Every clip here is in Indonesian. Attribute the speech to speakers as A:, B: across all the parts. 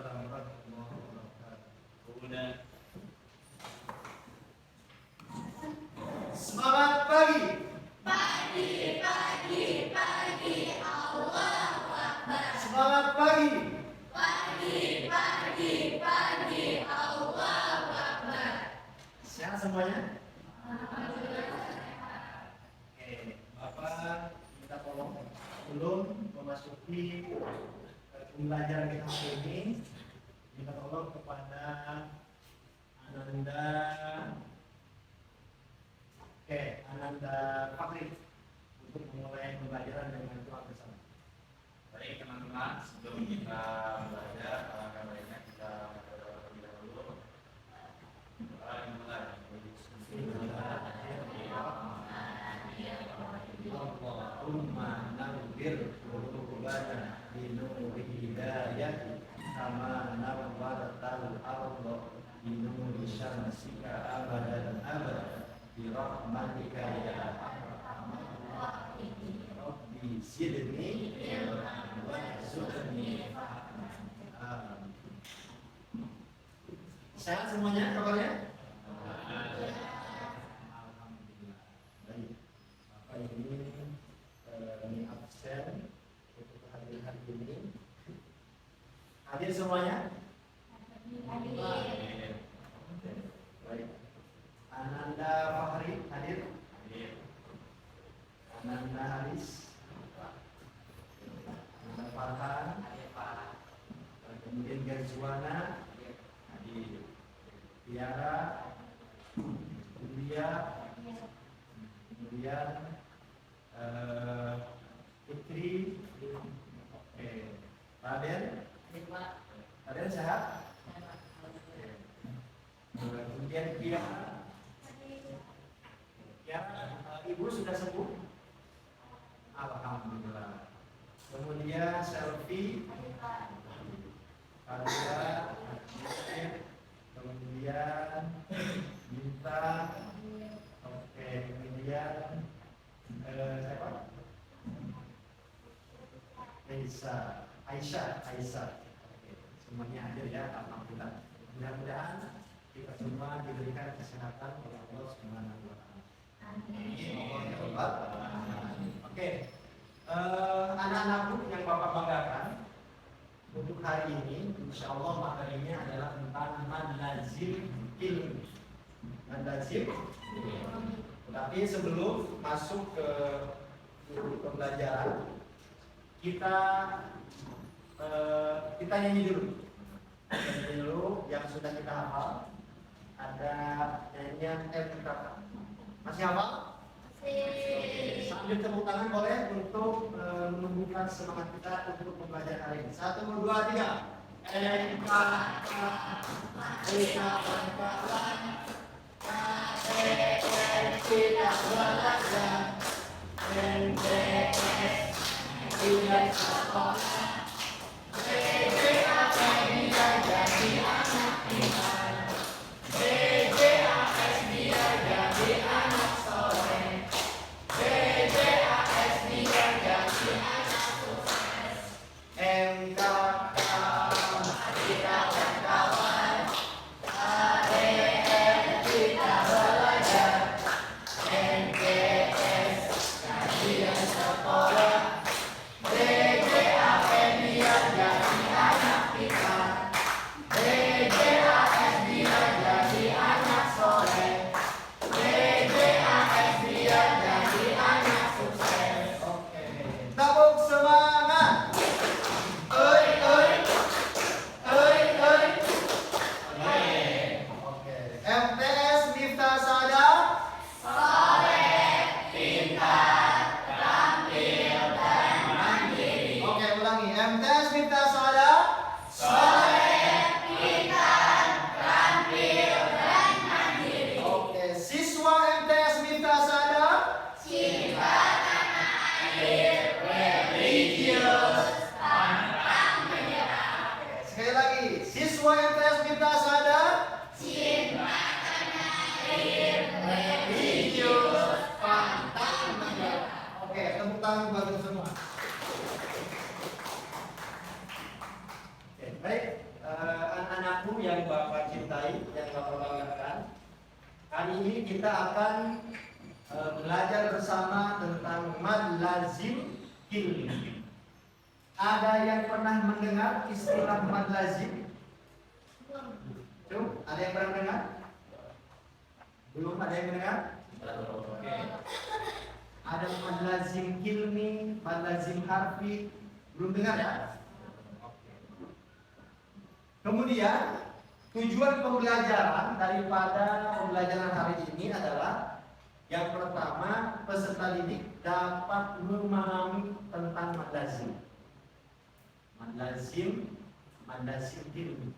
A: warahmatullahi wabarakatuh. Semangat pagi.
B: Pagi, pagi, pagi, Allahu Akbar.
A: Semangat pagi.
B: Pagi, pagi, pagi, Allahu Akbar.
A: Sehat semuanya?
B: Alhamdulillah.
A: Oke, Bapak minta tolong sebelum memasuki pembelajaran kita hari ini, minta tolong kepada Ananda Fakri untuk memulai pembelajaran dengan doa bersama.
C: Baik teman-teman, sebelum kita belajar, alangkah baiknya kita berdoa terlebih dahulu. Doa yang mulai.
A: Allahumma nawwir qulubana bi nuri hidayah kama nawwartal arda bi nuri syamsika abadan abada bi rahmatika ya arhamar rahimin. Rabbi zidni ilman warzuqni fahma. Sehat semuanya kabarnya? Alhamdulillah. Baik. Bapak ini absen untuk hadir hari ini. Hadir semuanya?
B: Hadir.
A: Baik. Ananda Fakri hadir? Ananda Haris? Ananda Farhan? Kemudian Gajuana? Hadir. Tiara? Julia? Kemudian Putri, oke, Raden, Raden sehat? Oke. Kemudian Kiara, Ibu sudah sembuh? Alhamdulillah. Kemudian Selfie, Alia, kemudian Minta, oke, kemudian siapa? Aisyah. Oke, semuanya hadir ya, alhamdulillah. Mudah-mudahan kita semua diberikan kesehatan oleh Allah Subhanahu wa taala. Amin. Oke. Anak-anakku yang Bapak banggakan, untuk hari ini insya Allah materinya adalah tentang manazil ilmi. Manazil ilmi. Tapi sebelum masuk ke pembelajaran, kita nyanyi dulu. Nyanyi dulu yang sudah kita hafal. Ada nyanyian MKK. Masih hafal? Sambil tepuk tangan boleh untuk menumbuhkan semangat kita untuk pembelajaran hari ini. 1, 2, 3. MKK kita kawan-kawan. Kita belajar NTS tidak sekolah. BJAS biar jadi anak pintar. BJAS biar jadi anak soleh. BJAS biar jadi anak sukses. MKK kita kawan-kawan. ADN kita belajar. NTS kajian sekolah. BJAS biar jadi anak pintar. BJAS biar jadi anak soleh. BJAS biar jadi anak sukses. Oke, tepuk semangat. Oi. Oke, MTS Miftah Saada. Oke, ulangi. MTS Miftah Saada. Oke, siswa MTS Miftah Saada. Sekali lagi, siswa MTS Miftah Saada. Pantang menyerah. Oke, tepuk tangan buat semua. Oke, baik. kita akan belajar bersama tentang mad lazim kilmi. Ada yang pernah mendengar istilah mad lazim? Belum? Ada yang pernah mendengar? Belum ada yang mendengar? Oke. Ada mad lazim kilmi, mad lazim harfi. Belum dengar ya? Kemudian tujuan pembelajaran daripada pembelajaran hari ini adalah yang pertama, peserta didik dapat memahami tentang mad lazim. Mad lazim kilmi.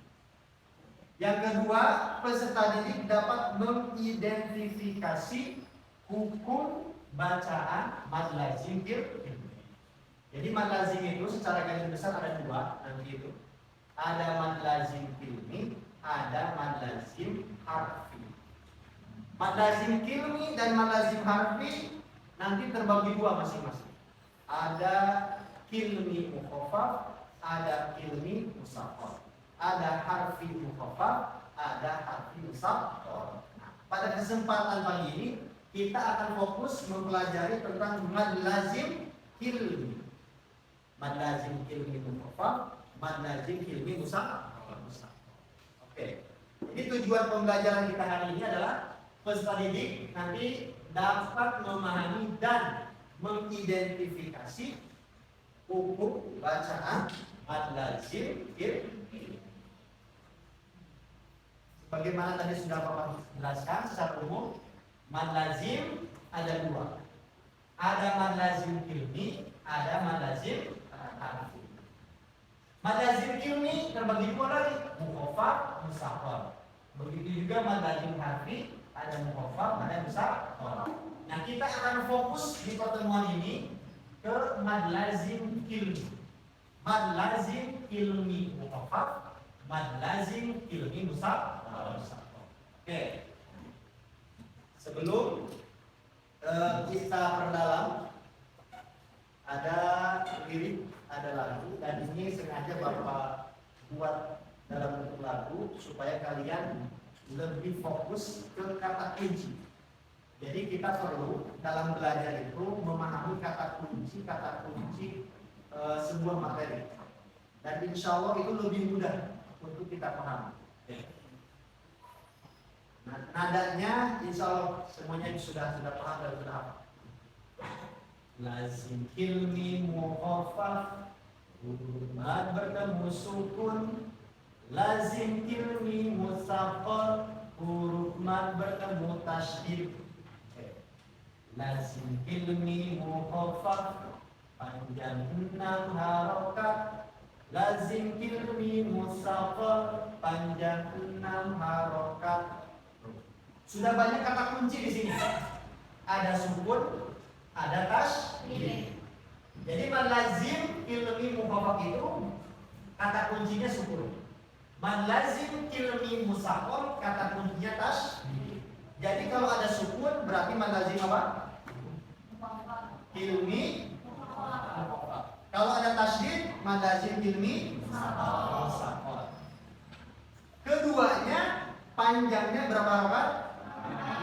A: Yang kedua, peserta didik dapat mengidentifikasi hukum bacaan mad lazim kilmi. Jadi mad lazim itu secara garis besar ada dua nanti itu. Ada mad lazim kilmi, ada mad lazim harfi. Mad lazim kilmi dan mad lazim harfi nanti terbagi dua masing-masing. Ada kilmi mukhaffaf, ada kilmi musaqqal. Ada harfi mukhaffaf, ada harfi musaqqal. Nah, pada kesempatan pagi ini kita akan fokus mempelajari tentang mad lazim kilmi. Mad lazim kilmi mukhaffaf, mad lazim kilmi musaqqal. Oke. Jadi tujuan pembelajaran kita hari ini adalah peserta didik nanti dapat memahami dan mengidentifikasi hukum bacaan mad lazim kilmi. Sebagaimana tadi sudah Bapak jelaskan secara umum, mad lazim ada dua. Ada mad lazim kilmi, ada mad lazim harfi. Mad lazim kilmi terbagi dua lagi, mukhaffaf, musaqqal. Begitu juga mad lazim harfi, ada mukhaffaf, ada musaqqal. Nah, kita akan fokus di pertemuan ini ke mad lazim kilmi. Mad lazim kilmi mukhaffaf, mad lazim kilmi musaqqal. Oke. Sebelum kita perdalam, ada lirik, ada lagu, dan ini sengaja Bapak buat dalam bentuk lagu supaya kalian lebih fokus ke kata kunci. Jadi kita perlu dalam belajar itu memahami kata kunci sebuah materi, dan insya Allah itu lebih mudah untuk kita pahami. Nah, nadanya insya Allah semuanya sudah paham dan sudah hafal. Lazim kilmi mukhaffaf, mad bertemu sukun. Lazim kilmi musaqqal, huruf mad bertemu tasydid. Lazim kilmi mukhaffaf, panjang 6 harokat. Lazim kilmi musaqqal, panjang 6 harokat. Sudah banyak kata kunci di sini. Ada sukun, ada tasydid. Jadi mad lazim kilmi mukhaffaf itu kata kuncinya sukun. Mad lazim kilmi musaqqal kata kuncinya tasydid. Jadi kalau ada sukun berarti mad lazim apa? Kilmi mukhaffaf. Kalau ada tasydid mad lazim kilmi musaqqal. Keduanya panjangnya berapa harokat?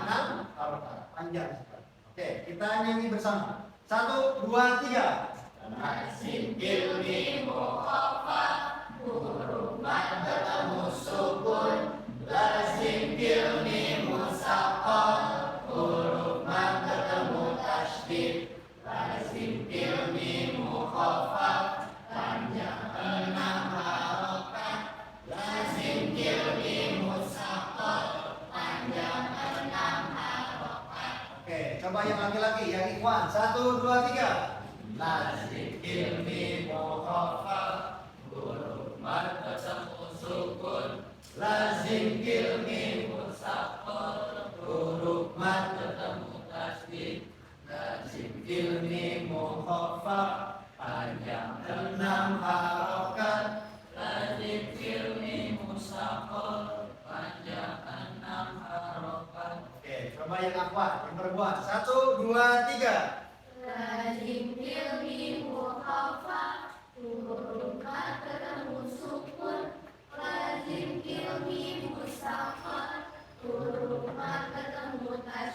A: 6 harokat. Panjang sekali. Oke, kita nyanyi bersama. 1, 2, 3.
B: Lazim kilmi mukhaffaf, huruf mad bertemu sukun. Lazim kilmi musaqqal, huruf mad bertemu tasydid. Lazim kilmi mukhaffaf, panjang 6 harokat. Lazim kilmi musaqqal, panjang 6 harokat.
A: Oke, coba yang laki-laki, yang ikhwan. 1, 2, 3.
B: Lazim kilmi mukhaffaf, huruf mad bertemu sukun. Lazim kilmi musaqqal, huruf mad bertemu tasydid. Lazim kilmi mukhaffaf, panjang 6 harokat. Lazim kilmi musaqqal, panjang 6 harokat.
A: Oke, coba yang akhwat, yang perempuan. 1, 2, 3.
B: Lazim kilmi mukhaffaf, huruf mad bertemu sukun. Lazim kilmi musaqqal, huruf mad bertemu tasydid.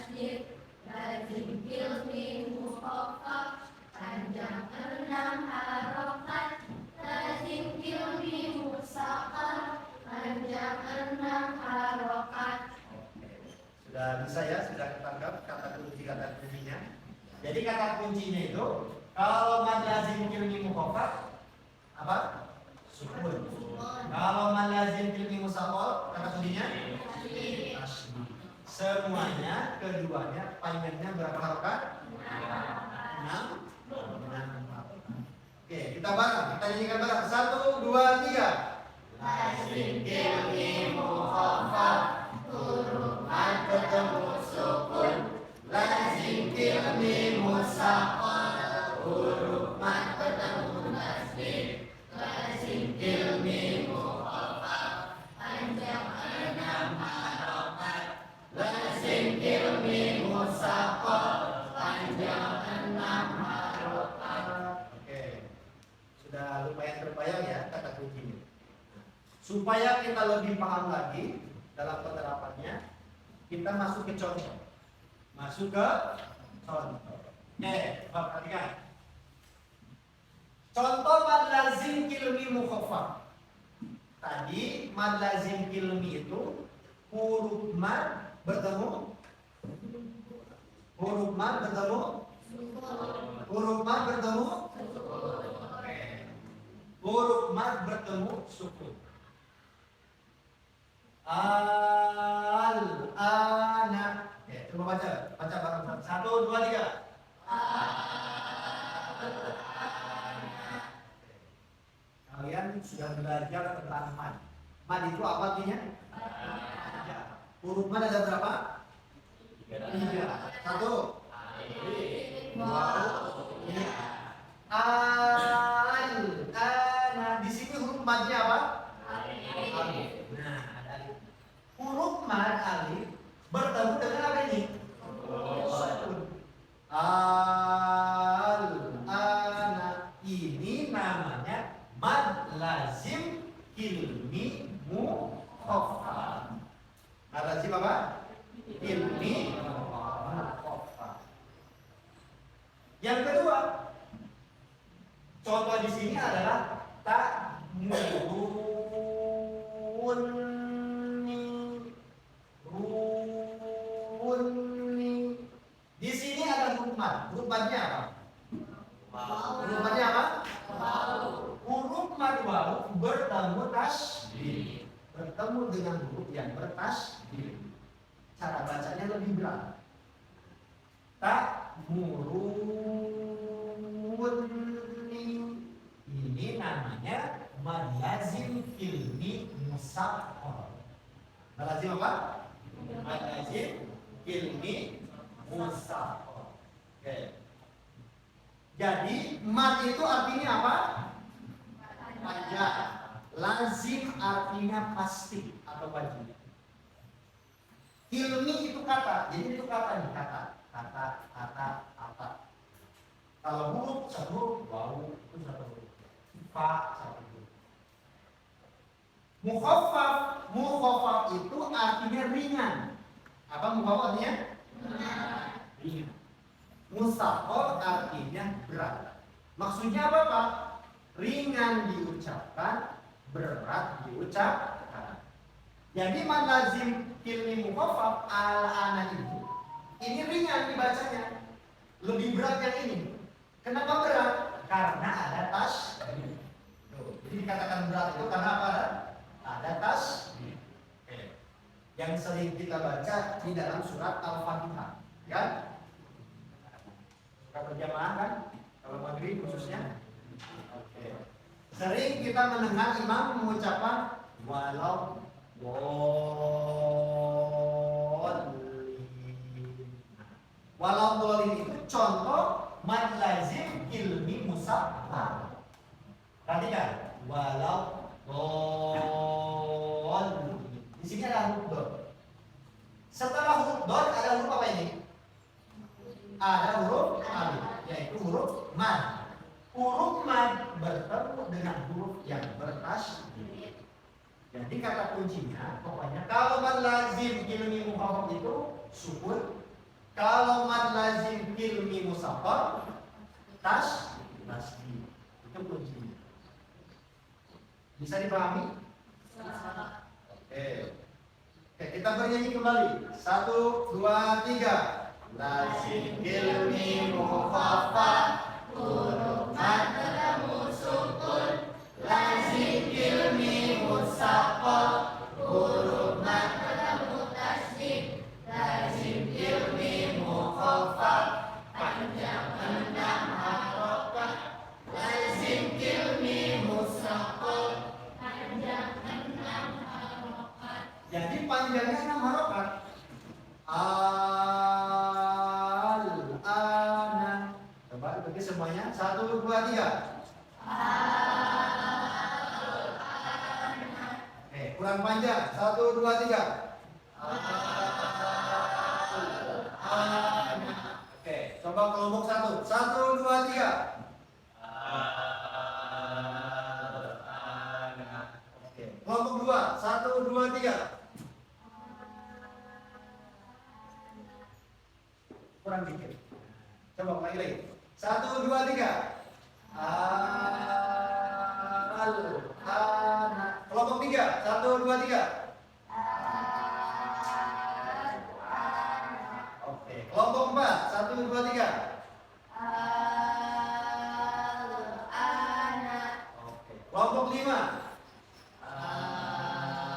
A: kata kuncinya itu kalau mad lazim kilmi mukhaffaf apa? Sukun. Kalau mad lazim kilmi musaqqal kata kuncinya tasydid. Semuanya keduanya panjangnya berapa harokat? 6. Oke, kita bareng, kita nyanyikan bareng. 1, 2, 3.
B: Lazim kilmi mukhaffaf, huruf mad bertemu sukun. Lazim kilmi musaqqal, huruf mad bertemu tasydid. Lazim kilmi mukhaffaf, panjang 6 harokat. Lazim kilmi musaqqal, panjang 6 harokat.
A: Oke, sudah lumayan terbayang ya kata kuncinya. Supaya kita lebih paham lagi dalam penerapannya, kita masuk ke contoh. Masuk ke contoh. Oke, perhatikan. Contoh mad lazim kilmi mukhaffaf. Tadi mad lazim kilmi itu huruf mad bertemu huruf mad bertemu huruf mad bertemu huruf mad bertemu sukun. Al-ana. Ya, coba baca bareng-bareng. 1, 2, 3. Kalian sudah belajar tentang mad. Mad itu apa artinya? Ya. Huruf mad ada berapa? 3. 1. Al-ana. Di sini huruf madnya apa? Alif. Nah, ada alif. Huruf mad alif bertemu dengan apa ini? Al-ana. Ini namanya mad lazim kilmi mukhaffaf. Mad lazim apa? Kilmi mukhaffaf. Yang kedua, contoh di sini adalah runni. Di sini ada huruf mad. Huruf madnya apa? Huruf madnya apa? Huruf mad waw bertemu tasydid. Bertemu dengan huruf yang bertasydid. Cara bacanya lebih berat. Ta'muruni. Ini namanya mad lazim kilmi musaqqal. Mad lazim apa? Mad lazim kilmi musaqqal. Oke. Jadi mad itu artinya apa? Panjang. Lazim artinya pasti atau wajib. Kilmi itu kata. Jadi itu kata nih, kata. Kalau huruf satu huruf, waw itu satu huruf. Fa satu huruf. Mukhaffaf itu artinya ringan. Apa mukhaffaf artinya? Ringan. Musaqqal artinya berat. Maksudnya apa, Pak? Ringan diucapkan, berat diucapkan. Jadi mad lazim kilmi mukhaffaf al-ana itu ini ringan dibacanya. Lebih berat yang ini. Kenapa berat? Karena ada tasydid. Jadi dikatakan berat itu karena apa? Ada tasydid. Yang sering kita baca di dalam surat Al-Fatihah, kan? Surat berjamaah kan? Kalau maghrib khususnya. Oke. Sering kita mendengar imam mengucapkan walau dolin itu contoh mad lazim kilmi musaqqal. Perhatikan, walau dolin. Di sini ada huruf dot. Setelah huruf dot ada huruf apa ini? Ada huruf alif, yaitu huruf mad. Huruf mad bertemu dengan huruf yang bertasydid. Jadi kata kuncinya, pokoknya kalau mad lazim kilmi mukhaffaf itu sukun. Kalau mad lazim kilmi musaqqal tasydid. Itu kuncinya. Bisa dipahami? Oke. Oke, kita bernyanyi kembali. 1, 2, 3. lazim kilmi mukhaffaf huruf mad ketemu sukun lazim kilmi musaqqal huruf mad ketemu tasydid lazim kilmi mukhaffaf panjang 6 harokat lazim kilmi musaqqal panjang 6 harokat. Jadi panjangnya 6 harokat. Al-ana. Coba bagi semuanya. 1, 2, 3. Al-ana. Oke, kurang panjang. 1, 2, 3. Al-ana. Oke, coba kelompok 1. 1, 2, 3. Al-ana. Oke, kelompok 2. 1, 2, 3. Kurang dikit. Coba lagi. 1, 2, 3. Al-ana. Kelompok 3. 1, 2, 3. Oke. Kelompok 4. 1, 2, 3. Al-ana. Oke. Kelompok 5. Al-ana.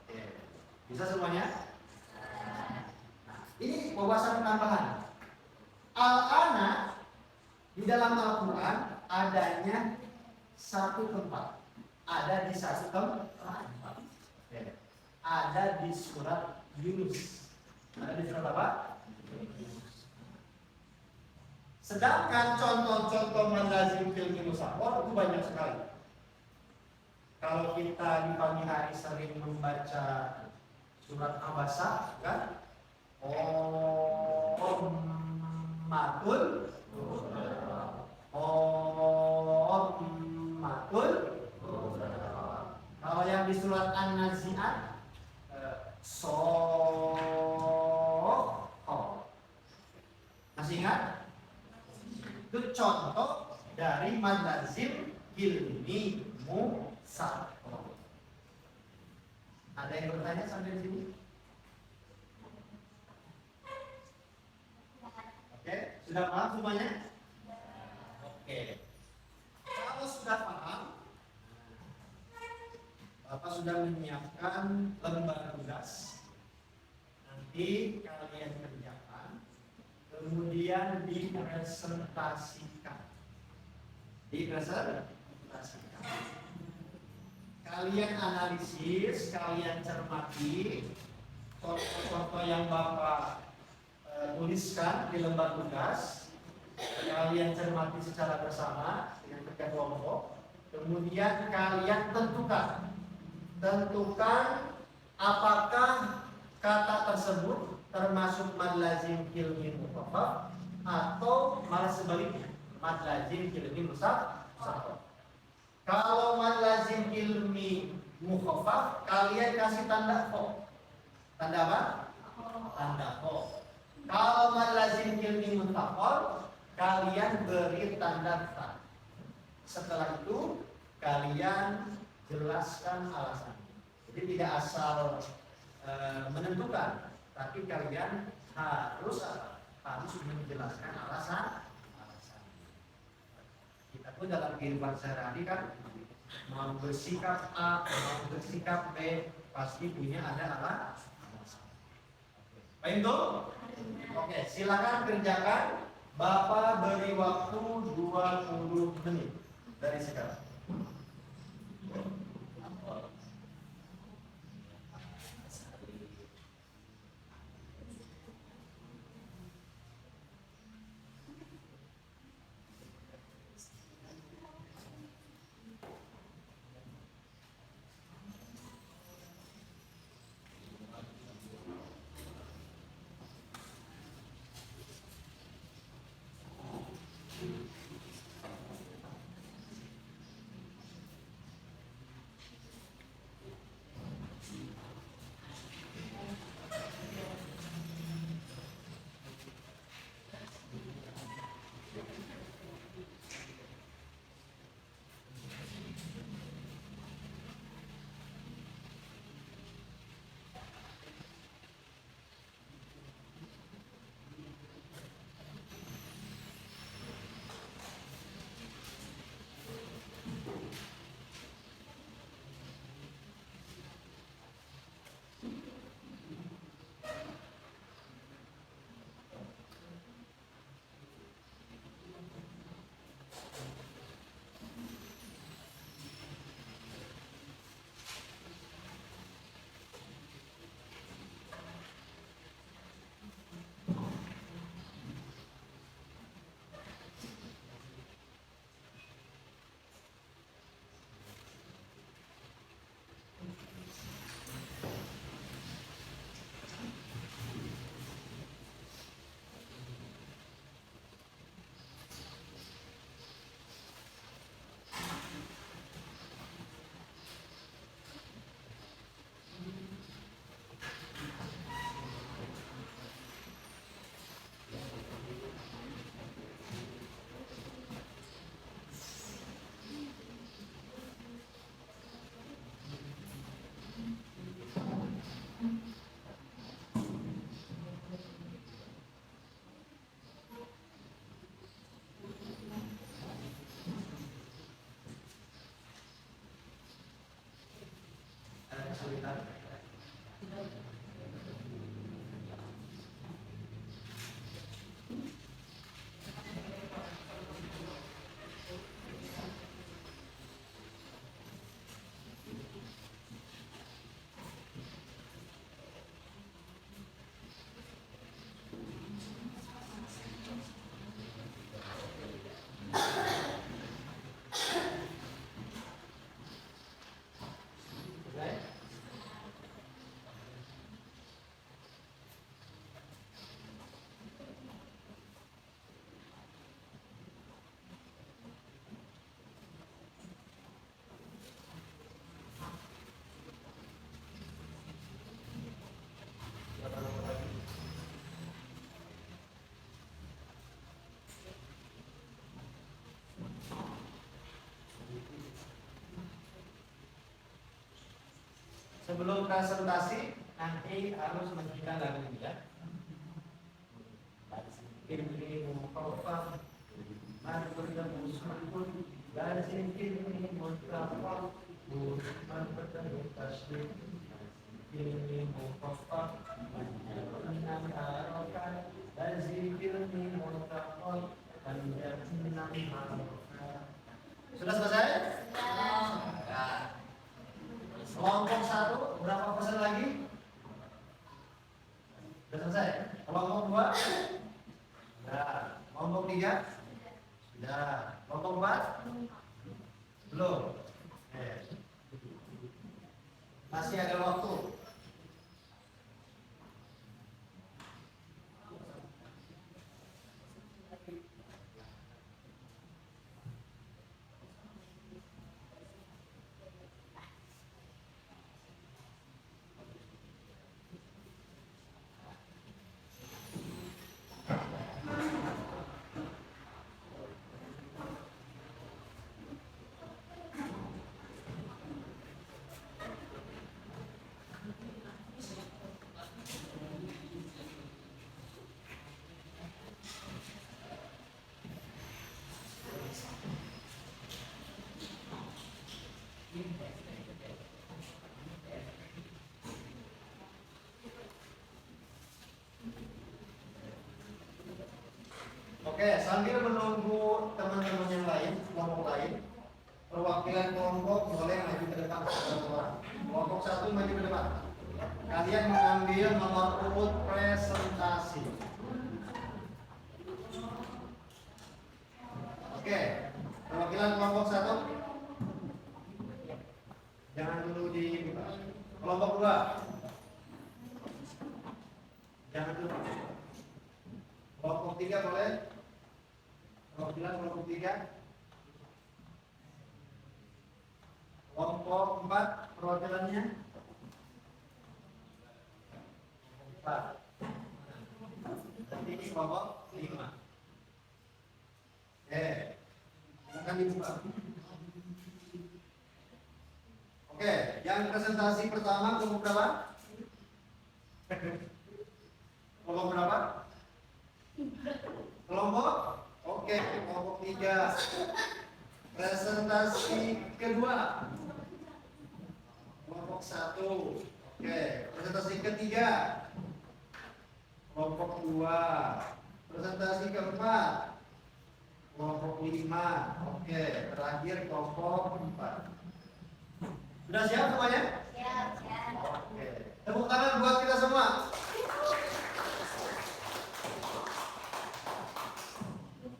A: Oke. Bisa semuanya? Ini wawasan tambahan. Al-ana di dalam Al-Quran adanya satu tempat. Ada di satu tempat. Ada di surat Yunus. Ada di surat apa? Yunus. Sedangkan contoh-contoh man lazim fil musaqqal itu banyak sekali. Kalau kita di pagi hari sering membaca surat Abasa, kan? Matul kalau yang di surat An-Nazi'at masih ingat? Itu contoh dari mad lazim ilmi musaqqal. Ada yang bertanya sampai di sini? Oke, sudah paham semuanya? Oke. Kalau sudah paham, Bapak sudah menyiapkan lembar tugas. Nanti kalian kerjakan, kemudian dipresentasikan. Kalian analisis, kalian cermati contoh-contoh yang Bapak tuliskan di lembar tugas. Kalian cermati secara bersama dengan kerja kelompok. Kemudian kalian tentukan apakah kata tersebut termasuk mad lazim ilmi mukhaffaf atau malah sebaliknya mad lazim ilmi musaqqal. Kalau mad lazim ilmi mukhaffaf kalian kasih tanda kho. Tanda apa? Tanda kho. Kalau mad lazim ilmi musaqqal kalian beri tanda ta. Setelah itu kalian jelaskan alasannya. Jadi tidak asal menentukan, tapi kalian harus menjelaskan alasan. Kita pun dalam kehidupan sehari-hari kan mau bersikap A, mau bersikap B, pasti punya ada alasan. Baik tuh? Oke, silakan kerjakan. Bapak beri waktu 20 menit dari sekarang. sebelum presentasi nanti harus menyanyikan lagu ini ya. Ini mukhafaf, mari bertemu sukun, lazim ini mukhafaf, mari bertemu tasydid. Ini mukhafaf, enam harokat, lazim ini mukhafaf, enam harokat. Sudah selesai? Ya. Kelompok 1 berapa persen lagi? Sudah selesai? Kelompok 2? Sudah. Kelompok 3? Sudah. Kelompok 4? Belum. Masih ada waktu. Oke, sambil menunggu teman-teman yang lain, kelompok lain, perwakilan kelompok boleh maju ke depan satu orang. Kelompok 1 maju ke depan. Kalian mengambil nomor urut presentasi. Oke, perwakilan kelompok 1. Jangan dulu di kelompok 2. Jangan dulu. Kelompok 3 boleh. Perwakilan kelompok 3. Kelompok 4 perwakilannya 4. Nanti kelompok 5. Silakan dibuka. Oke, yang presentasi pertama kelompok berapa? Kelompok berapa? Kelompok? Oke, kelompok 3. Presentasi kedua. Kelompok 1. Oke, presentasi ketiga. Kelompok 2. Presentasi keempat. Kelompok 5. Oke, terakhir kelompok 4. Sudah siap semuanya?
B: Siap.
A: Oke. Tepuk tangan buat kita semua.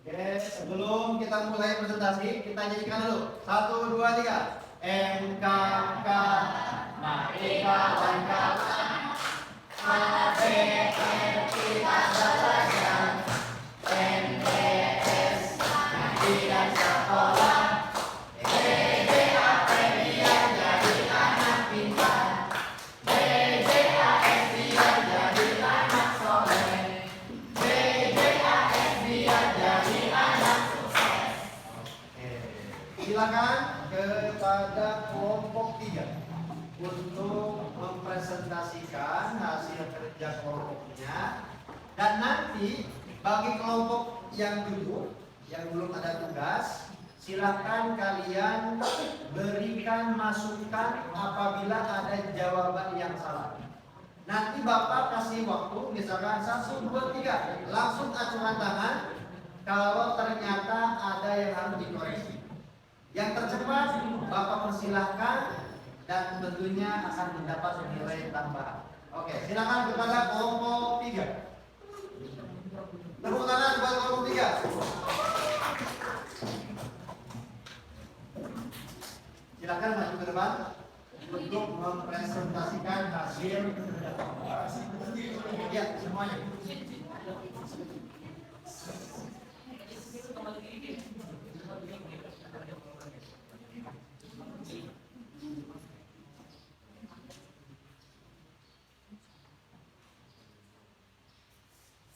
A: Oke, sebelum kita mulai presentasi, kita nyanyikan dulu. 1, 2, 3. MKK, mari kawan-kawan, ABR kita belajar. MTS, pendidikan sekolah. BJAP biar jadi anak pintar. BJAS biar jadi anak soleh. BJAS biar jadi anak sukses. Silakan kepada kelompok 3 untuk mempresentasikan hasil kerja kelompoknya, dan nanti bagi kelompok yang duduk yang belum ada tugas, silakan kalian berikan masukan apabila ada jawaban yang salah. Nanti Bapak kasih waktu, misalkan 1, 2, 3, langsung acungan tangan kalau ternyata ada yang harus dikoreksi. Yang tercepat Bapak persilahkan dan tentunya akan mendapat nilai tambahan. Oke, silakan kepada kelompok 3. Tepuk tangan buat kelompok 3. Silakan maju ke depan untuk mempresentasikan hasil. Ya, semuanya.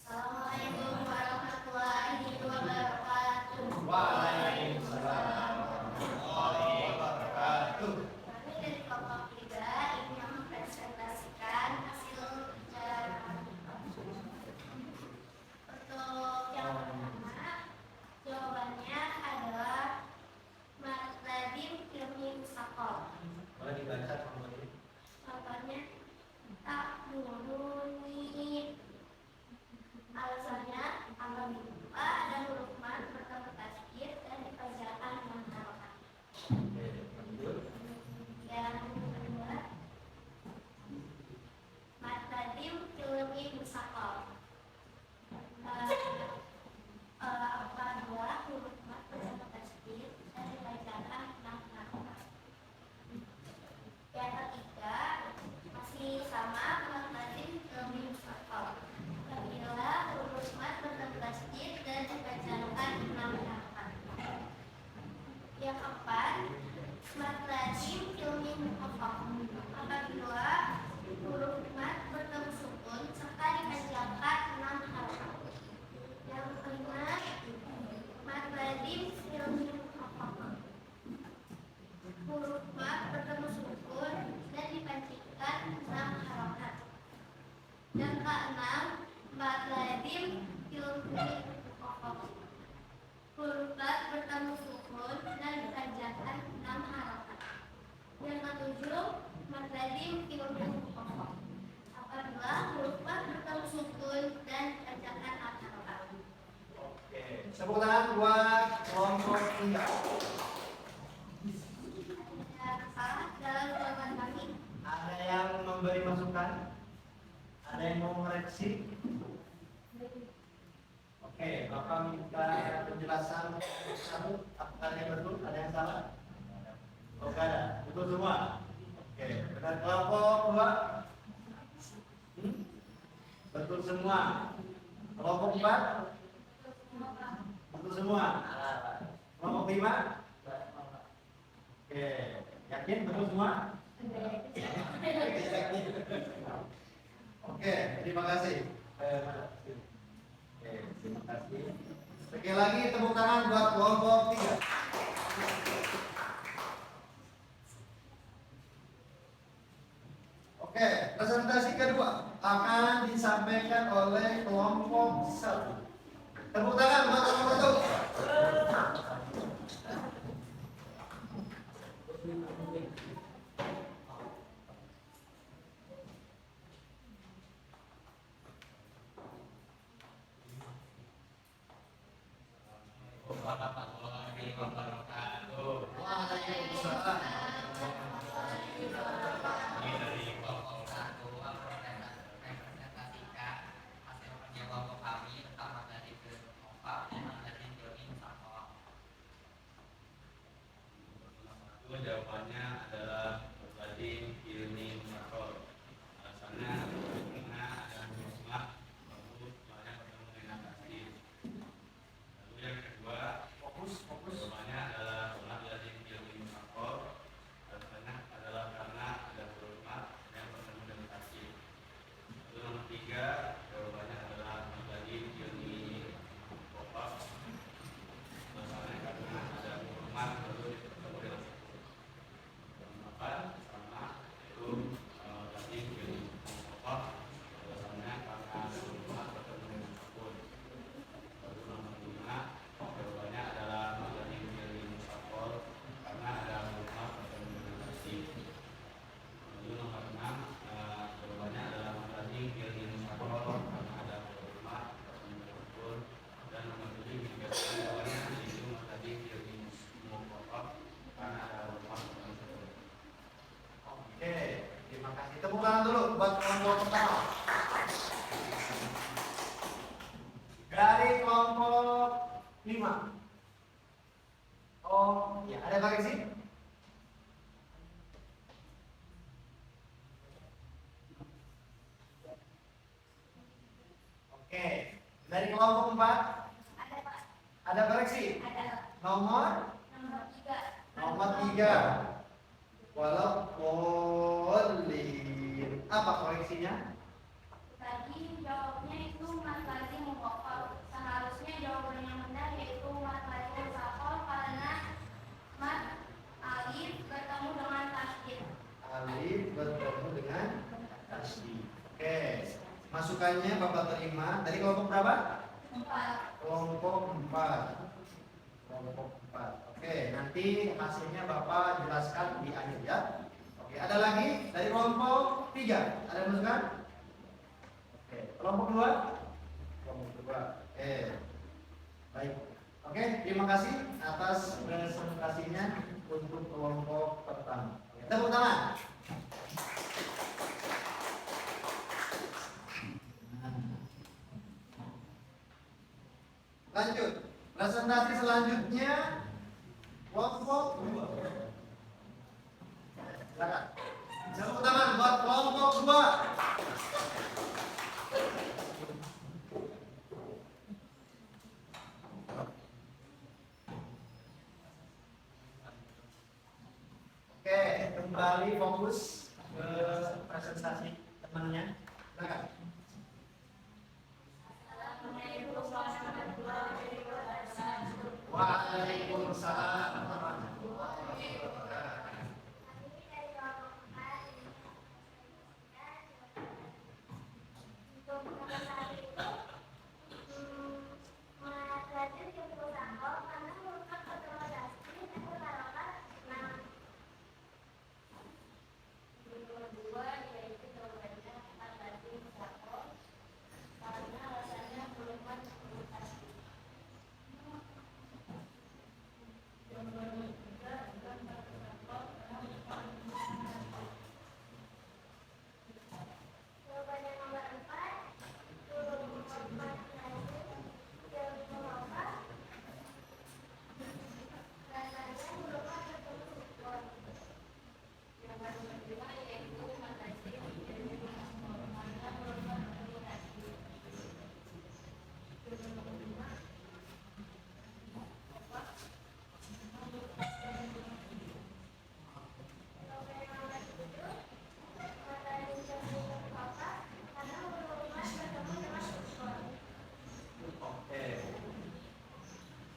B: Assalamualaikum warahmatullahi wabarakatuh.
A: Waalaikumsalam warahmatullahi wabarakatuh.
B: Kami dari kelompok 3 ingin Apabila huruf mat bertemu sukun serta dipanjangkan 6 harokat. Yang kelima, mat lazim fil mukhafafah. Huruf mat bertemu sukun dan dipanjangkan 6 harokat. Yang keenam, mat lazim fil mukhafafah. Huruf mat bertemu sukun dan dipanjangkan 6 harokat. Yang ketujuh, mat lazim fil mukhafafah. Apabila huruf mat bertemu sukun dan dipanjangkan 6 harokat.
A: Oke, tepuk tangan buat kelompok 3.
B: Ada salah dalam jawaban kami.
A: Ada yang memberi masukan? Ada yang mau mengoreksi? Oke, Bapak minta penjelasan satu. Apakah ada yang betul? Ada yang salah? Oh, nggak ada. Betul semua. Oke, dengan kelompok 2. Betul semua. Kelompok 4. Betul semua. Kelompok 5. Oke, yakin betul semua? Oke, terima kasih. Oke, terima kasih. Sekali lagi tepuk tangan buat kelompok 3. Oke, presentasi kedua akan disampaikan oleh kelompok 1. Tepuk tangan buat kelompok 1.
C: Warahmatullahi wabarakatuh.
A: Waalaikumsalam.
C: Ini dari kelompok 1 merepresentasikan hasil kerja kelompok kami pertama dari kelompok dan dari teori Musafah. Jawabannya adalah berarti ilmi Musafah. Alasannya karena ada muslah baru banyak bertemu dengan tasdid. Lalu yang kedua, fokus jawabannya adalah sholat dari ilmi Musafah. Alasannya adalah karena ada huruf mat yang bertemu dengan tasdid. Lalu nomor 3, jawabannya adalah dari ilmi Musafah. Alasannya karena ada huruf mat baru bertemu dengan tasdid. Sama itu tadi ilmu Musafah. Alasannya karena ada huruf mat bertemu dengan sukun. Lalu nomor 5, jawabannya adalah dari ilmu Musafah karena ada huruf mat bertemu dengan tasdid. Lalu nomor 6, jawabannya adalah dari ilmu Musafah karena ada huruf mat bertemu dengan sukun. Dan nomor 7 juga jawabannya itu dari ilmu Musafah karena ada huruf mat bertemu dengan sukun.
A: Oke, terima kasih. Tepuk tangan dulu buat kelompok pertama. Dari kelompok 5. Oh, ya, ada koreksi? Oke, dari kelompok 4
B: Ada Pak.
A: ada koreksi?
B: Ada
A: Nomor
B: nomor 3.
A: nomor 3. Walaupun apa koreksinya?
B: Tadi jawabnya itu mat lazim mukhafaf. Seharusnya jawaban yang benar yaitu mat lazim mukhafaf karena mat alif bertemu dengan tasdid.
A: Alif bertemu dengan tasdid. Oke, masukannya Bapak terima. Dari kelompok berapa?
B: 4.
A: Kelompok 4. Kelompok 4. Oke, nanti hasilnya Bapak jelaskan di akhir ya. Oke, ada lagi dari kelompok 3. Ada masukan? Oke, kelompok 2. Kelompok 2. Oke. Baik. Oke, terima kasih atas presentasinya untuk kelompok pertama. Oke, tepuk tangan. Lanjut. Presentasi selanjutnya kelompok 2. Silakan. Tepuk tangan buat kelompok 2. Oke, kembali fokus ke presentasi temannya. Silakan. Waalaikumsalam warahmatullahi wabarakatuh.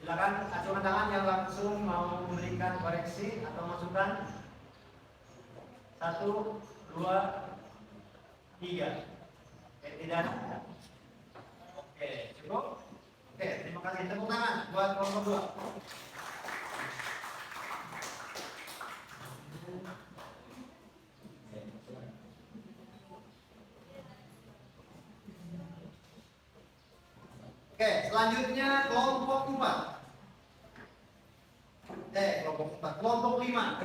A: Silakan acungkan tangan yang langsung mau memberikan koreksi atau masukan. 1, 2, 3. Tidak ada. Oke, cukup. Oke, terima kasih. Tepuk tangan buat kelompok 2. Oke, selanjutnya kelompok 4. Kelompok 4. Kelompok 5.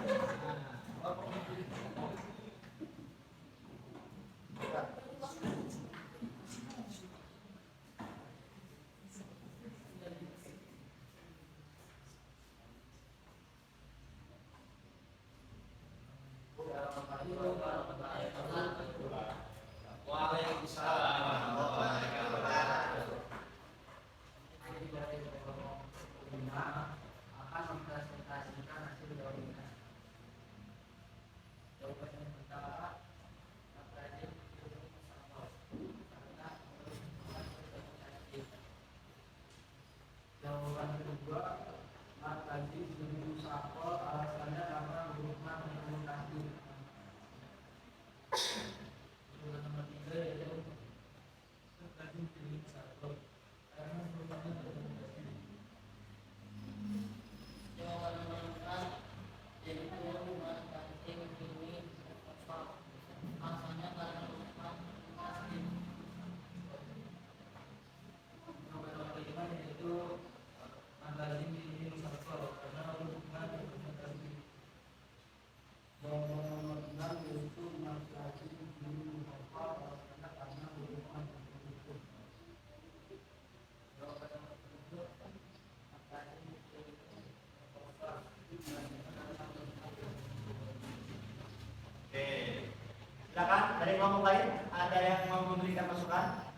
A: Silakan dari kelompok lain, ada yang mau memberikan masukan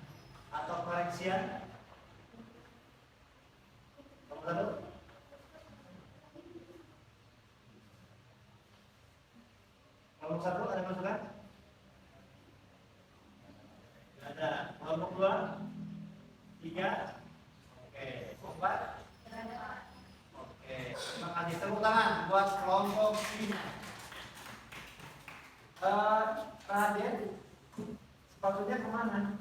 A: atau koreksian? Kelompok 1. Kelompok 1 ada masukan? Tidak ada. Kelompok 2, 3, oke. 4. Oke, terima kasih. Tepuk tangan buat kelompok 5. Raden, sepatunya kemana?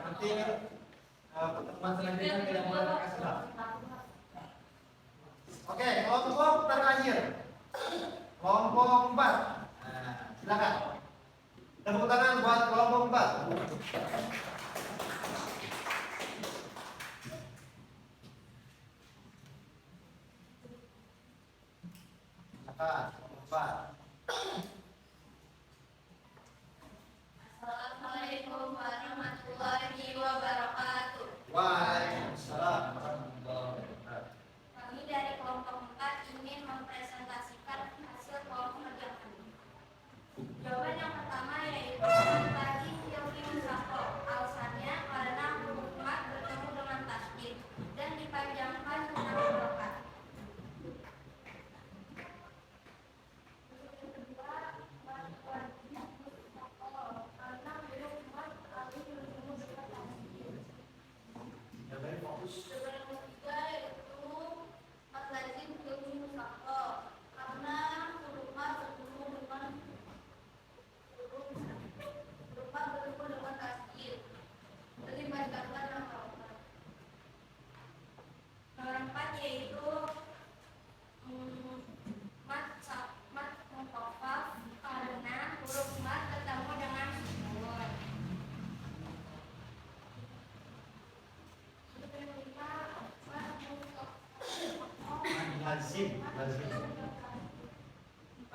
A: Nanti pertemuan selanjutnya tidak boleh pakai selam. Oke, kelompok terakhir, kelompok 4. Silakan. Tepuk tangan buat kelompok 4.
B: Assalamualaikum warahmatullahi wabarakatuh.
A: Waalaikumsalam warahmatullahi wabarakatuh.
B: Kami dari kelompok 4 ingin mempresentasikan hasil kelompok kerja kami. Jawaban yang pertama yaitu tadi teori musafo. Alasannya karena huruf mat bertemu dengan tasdid dan dipanjangkan dengan harokat. Yang ketiga yaitu mat lazim ilmi musaqal, karena huruf mat bertemu dengan tasdid. Jadi bacakan yang harokat. Nomor 4 yaitu mat mukhafaf, karena huruf mat bertemu dengan sukun.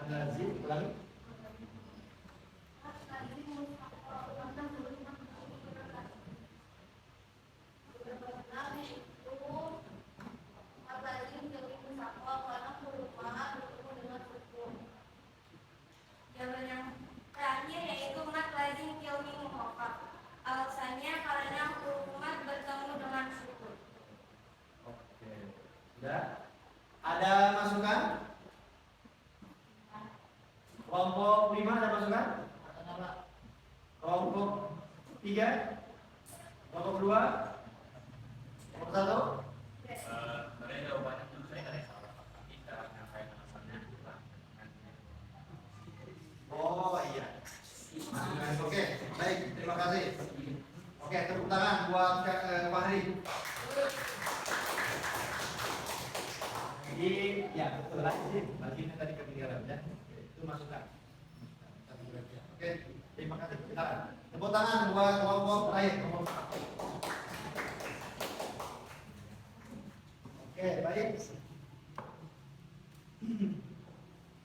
A: Lazim, ulangi.
B: Yang terakhir yaitu mat lazim ilmi mukhafaf. Alasannya karena huruf mat bertemu dengan sukun.
A: Oke. Sudah? Ada masukan? Kelompok 5 ada masukan? Kelompok 3? Kelompok 2? Kelompok 1?
C: Tadi jawabannya menurut saya ada salah, tapi cara menyampaikan alasannya kurang.
A: Oh iya. Oke, baik, terima kasih. Oke, tepuk tangan buat Fahri. Jadi, ya betul lagi tadi ketinggalan ya. Itu masukan. Oke, terima kasih. Silakan. Tepuk tangan buat kelompok terakhir. Oke, baik.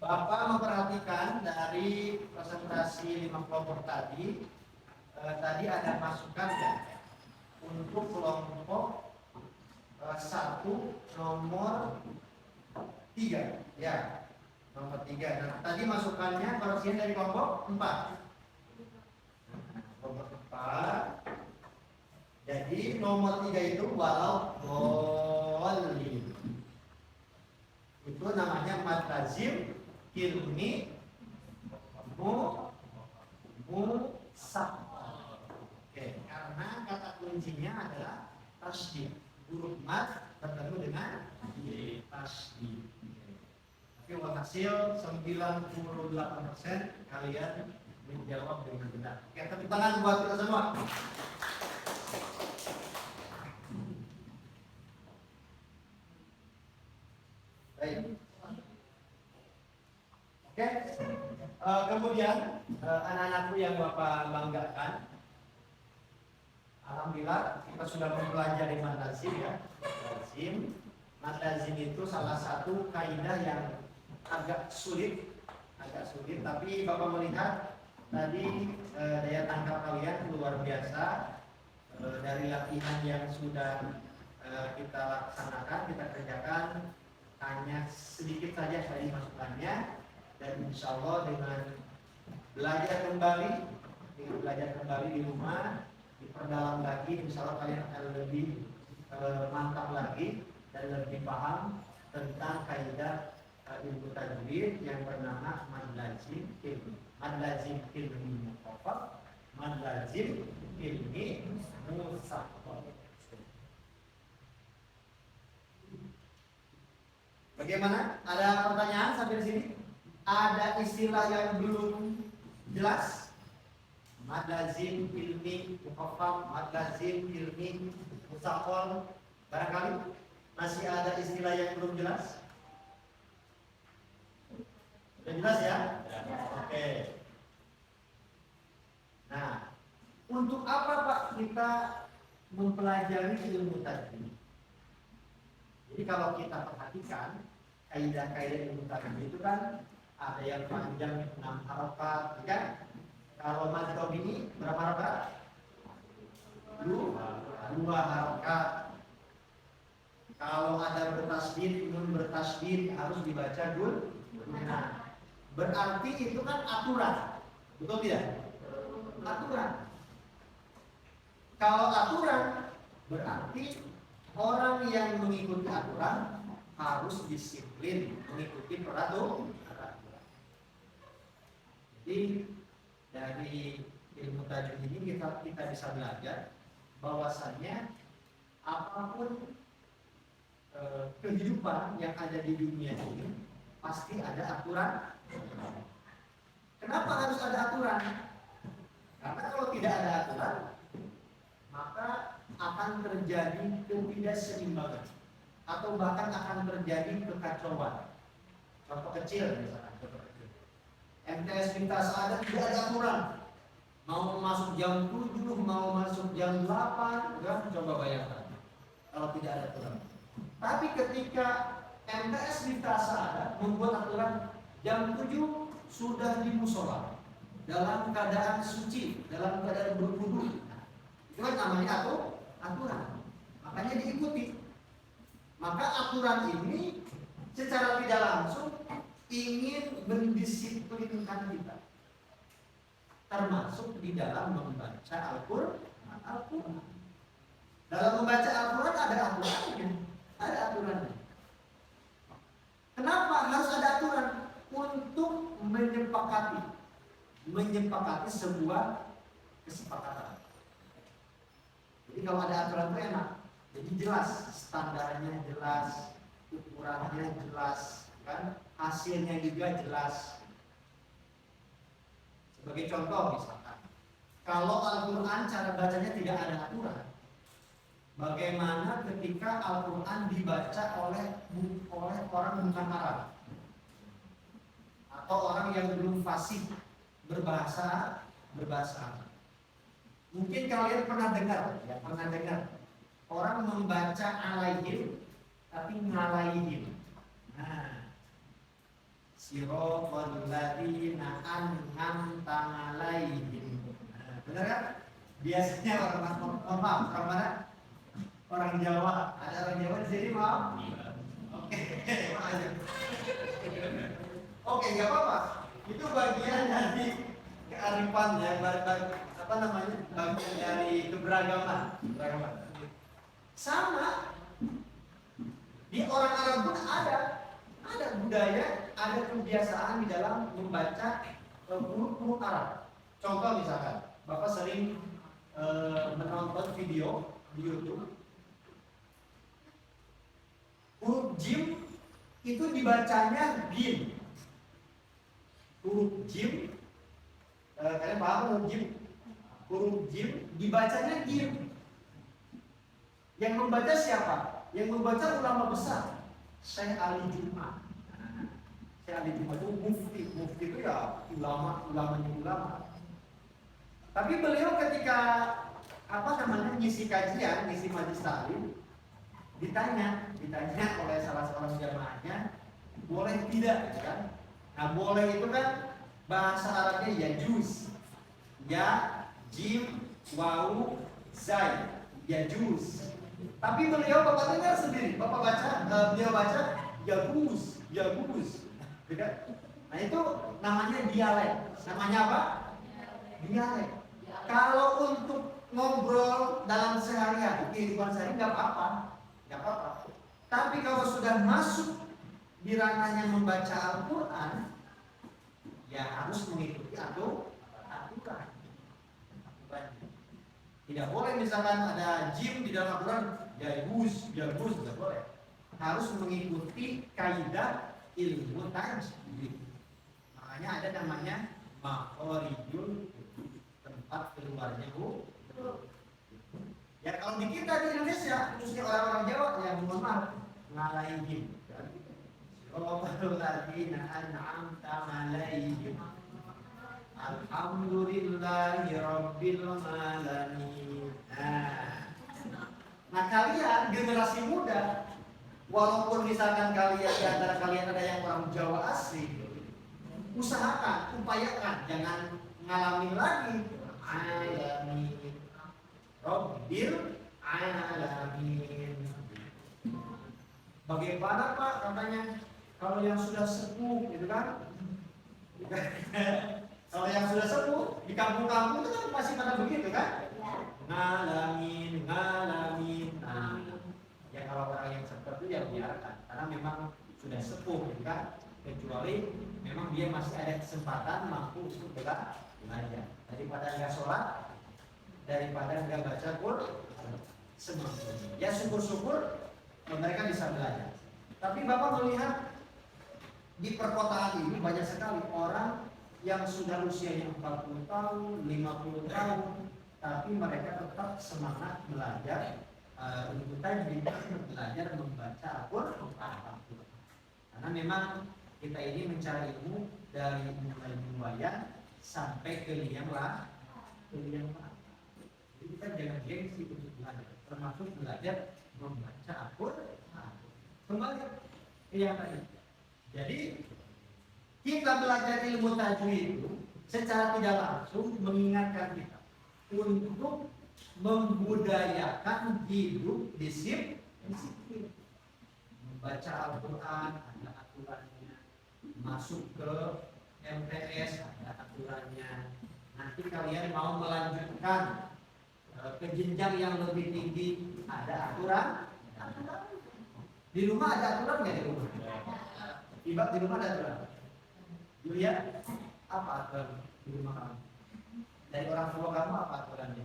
A: Bapak memperhatikan dari presentasi 5 kelompok tadi, tadi ada masukan ya untuk kelompok 1 nomor 3 ya, nomor 3. Nah, tadi masukannya koreksinya dari kelompok 4. Kelompok 4. Jadi nomor 3 itu walau dhalin. Itu namanya mad lazim ilmi musaqqal. Oke, karena kata kuncinya adalah tasdid. Huruf mad bertemu dengan tasdid. Tapi walhasil 98% kalian menjawab dengan benar. Oke, tepuk tangan buat kita semua. Baik. Oke. Kemudian anak-anakku yang Bapak banggakan, alhamdulillah kita sudah mempelajari mad lazim ya. Mad lazim itu salah satu kaidah yang agak sulit, tapi Bapak melihat tadi daya tangkap kalian luar biasa dari latihan yang sudah kita laksanakan, kita kerjakan. Hanya sedikit saja tadi masukannya, dan insya Allah dengan belajar kembali di rumah, diperdalam lagi, insya Allah kalian akan lebih mantap lagi dan lebih paham tentang kaidah ilmu tajwid yang bernama mad lazim ilmi. Mad lazim ilmi mukhafaf, mad lazim ilmi musaqqal. Bagaimana? Ada pertanyaan sampai di sini? Ada istilah yang belum jelas? Mad lazim ilmi mukhafaf, mad lazim ilmi musaqqal. Barangkali masih ada istilah yang belum jelas? Sudah jelas ya? Oke. Nah, untuk apa Pak kita mempelajari ilmu tajwid? Jadi kalau kita perhatikan kaidah-kaidah ilmu tajwid itu kan ada yang panjang 6 harokat, kan? Kalau mad ini berapa harokat? 2 harokat. Kalau ada bertasdid, nun bertasdid harus dibaca dul. Nah, berarti itu kan aturan, betul tidak? Aturan. Kalau aturan berarti orang yang mengikuti aturan harus disiplin mengikuti peraturan. Jadi dari ilmu tajwid ini kita bisa belajar bahwasannya apapun kehidupan yang ada di dunia ini pasti ada aturan. Kenapa harus ada aturan? Karena kalau tidak ada aturan, maka akan terjadi ketidakseimbangan atau bahkan akan terjadi kekacauan. Contoh kecil misalkan, MTS Minta Saada tidak ada aturan. Mau masuk jam 7, mau masuk jam 8, kan? Coba bayangkan kalau tidak ada aturan. Tapi ketika MTS Minta Saada membuat aturan jam 7 sudah di musola dalam keadaan suci, dalam keadaan berwudu. Itu kan namanya aturan. Makanya diikuti. Maka aturan ini secara tidak langsung ingin mendisiplinkan kita, termasuk di dalam membaca Al-Quran. Dalam membaca Al-Quran ada aturannya. Kenapa harus ada aturan? Untuk menyepakati sebuah kesepakatan. Jadi kalau ada aturan itu enak. Jadi jelas, standarnya jelas, ukurannya jelas, kan? Hasilnya juga jelas. Sebagai contoh misalkan, kalau Al-Quran cara bacanya tidak ada aturan, bagaimana ketika Al-Quran dibaca oleh orang bukan Arab atau orang yang belum fasih berbahasa Arab? Mungkin kalian pernah dengar orang membaca alaihim tapi ngalaihim. Nah, sirotol ladzina an'amta alaihim. Benar kan? Biasanya orang mana? Orang Jawa. Ada orang Jawa di sini, maaf. Oke, nggak apa-apa. Itu bagian dari kearifan ya, bagian dari keberagaman. Sama di orang Arab pun ada budaya, ada kebiasaan di dalam membaca huruf-huruf Arab. Contoh misalkan, Bapak sering menonton video di YouTube. Huruf jim itu dibacanya gim. Huruf jim, kalian paham huruf jim? Huruf jim dibacanya gim. Yang membaca siapa? Yang membaca ulama besar, Syekh Ali Jum'ah. Syekh Ali Jum'ah itu mufti itu ya ulama. Tapi beliau ketika ngisi kajian, ngisi majelis taklim, ditanya oleh salah seorang jamaahnya, boleh tidak, kan? Nah, boleh itu kan bahasa Arabnya ya juz, ya jim, wau, zai, ya juz. Tapi beliau Bapak dengar sendiri, beliau baca yaguz. Nah itu namanya dialek. Namanya apa? Dialek. Kalau untuk ngobrol dalam sehari-hari, kehidupan sehari nggak apa-apa. Tapi kalau sudah masuk di ranahnya membaca Al-Quran, ya harus mengikuti aturan. Tidak boleh misalkan ada jim di dalam Al-Quran, jagus, tidak boleh. Harus mengikuti kaidah ilmu tajwid. Makanya ada namanya makhorijul, tempat keluarnya huruf. Ya kalau di kita di Indonesia, khususnya orang-orang Jawa, yang mohon maaf, ngalahin. Siratal ladzina an'amta 'alaihim. Alhamdulillahi Rabbil Alamin. Nah kalian generasi muda, walaupun misalkan kalian di antara kalian ada yang orang Jawa asli, upayakan jangan ngalamin lagi alamin. Rabbil Alamin. Bagaimana Pak katanya kalau yang sudah sepuh gitu kan? Kalau yang sudah sepuh di kampung-kampung itu kan masih pada begitu kan? Ngalamin. Ya kalau orang yang seperti itu ya biarkan, karena memang sudah sepuh gitu kan. Kecuali memang dia masih ada kesempatan mampu untuk belajar. Daripada nggak sholat, daripada nggak baca Quran. semampunya. Ya syukur-syukur mereka bisa belajar. Tapi Bapak melihat di perkotaan ini banyak sekali orang yang sudah usianya 40 tahun, 50 tahun, tapi mereka tetap semangat belajar untuk belajar membaca Al-Quran. Karena memang kita ini mencari ilmu dari mulai buaya sampai ke liang lah. Jadi kita jangan gengsi untuk belajar, termasuk belajar membaca Al-Quran. Kembali ke yang tadi. Jadi kita belajar ilmu tajwid itu secara tidak langsung mengingatkan kita untuk membudayakan hidup disiplin. Membaca Al-Quran ada aturannya, masuk ke MTS ada aturannya. Nanti kalian mau melanjutkan ke jenjang yang lebih tinggi ada aturan. Di rumah ada aturan nggak di rumah? Ibu di rumah ada aturan. Julia, apa aturan di rumah kamu? Dari orang tua kamu apa aturannya?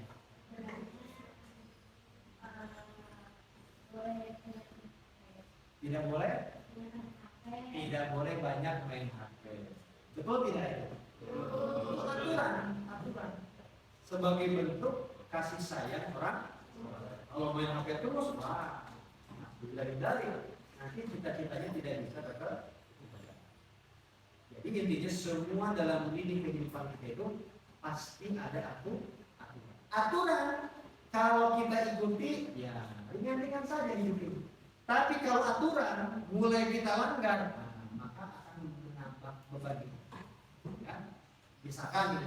A: Tidak boleh? Tidak boleh banyak main HP. Betul tidak ya? Aturan. Sebagai bentuk kasih sayang orang. Kalau main HP terus, wah, dari nanti cita-citanya tidak bisa tercapai. Jadi intinya semua dalam ini kehidupan kita itu pasti ada aturan. Kalau kita ikuti, ya ringan-ringan saja ikuti. Tapi kalau aturan mulai kita langgar, maka akan menambah beban kita. Ya? Misalkan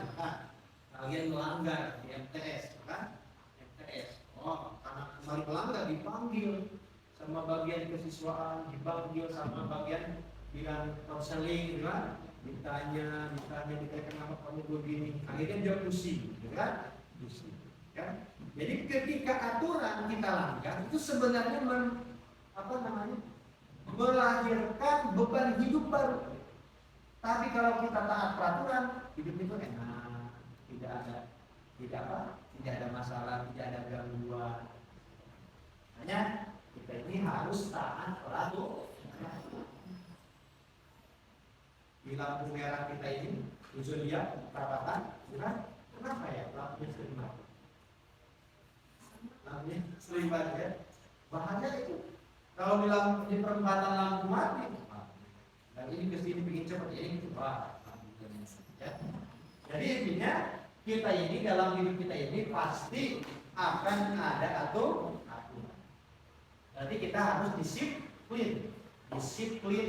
A: kalian melanggar di MTS, kan? MTS. Oh, karena kembali melanggar dipanggil sama bagian kesiswaan, dipanggil sama bagian bilang konseling, kan? Ditanya kenapa kamu begini, akhirnya dia pusing, kan? Pusing, kan? Jadi ketika aturan kita langgar itu sebenarnya melahirkan beban hidup baru. Tapi kalau kita taat peraturan, hidup itu enak, tidak ada masalah, tidak ada gangguan. Hanya kita ini harus taat peraturan. Di lampu merah kita ini, usul dia katakan, kenapa ya lampunya selimbat? Lampunya selimbat ya, bahaya itu. Kalau di perempatan lampu mati, dan ini kesini bikin cepat, ini cepat. Ya. Jadi intinya kita ini dalam hidup kita ini pasti akan ada aturan. Jadi kita harus disiplin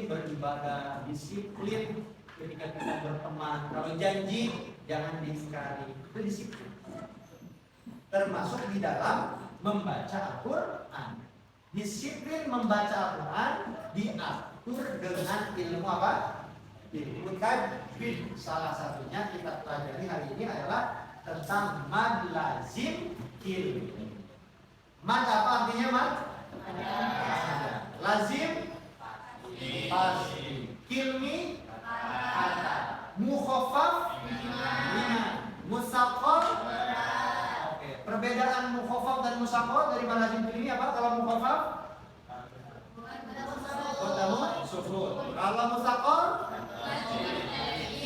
A: beribadah, disiplin ketika kita berteman. Kalau janji jangan diingkari, itu disiplin. Termasuk di dalam membaca Al-Quran. Disiplin membaca Al-Quran diatur dengan ilmu apa? Ilmu tajwid. Salah satunya kita pelajari hari ini adalah tentang mad lazim ilmi. Mad apa artinya mad? Lazim pasti, kilmi kata, mukhaffaf musaqqal. Oke, perbedaan mukhaffaf dan musaqqal dari lazim kilmi apa? Kalau mukhaffaf bertemu sukun, kalau musaqqal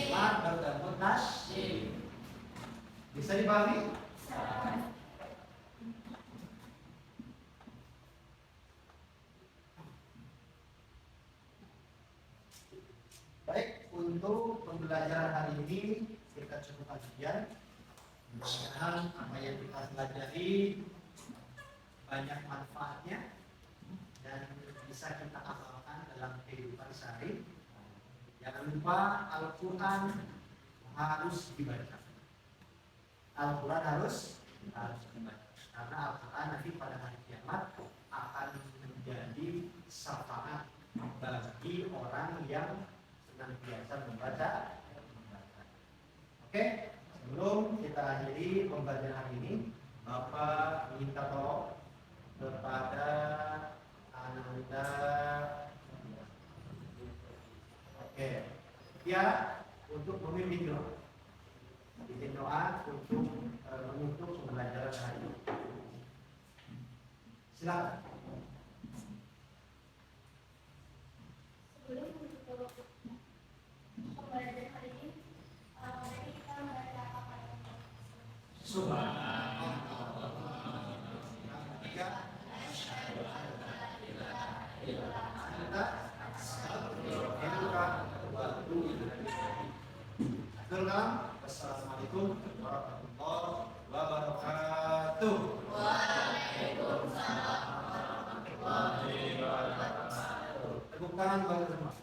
A: mad bertemu tasydid. Bisa dipahami? Baik, untuk pembelajaran hari ini kita cukup sekian. Mudah-mudahan apa yang kita pelajari banyak manfaatnya dan bisa kita amalkan dalam kehidupan sehari. Jangan lupa Al-Quran harus dibaca. Al-Quran harus dibaca. Karena Al-Quran nanti pada hari kiamat akan menjadi syafaat bagi orang yang biasa membaca. Oke, sebelum kita akhiri pembelajaran hari ini, Bapak minta tolong kepada Ananda. Oke, ya, untuk memimpin doa. Bikin doa untuk menutup pembelajaran hari ini. Silakan.
B: Sebelum menutup pembelajaran hari ini, mari kita membaca apa-apa.
A: Subhanallah. Tiga. Assalamualaikum warahmatullahi wabarakatuh. Waalaikumsalam warahmatullahi wabarakatuh. Tepuk tangan bagi semua.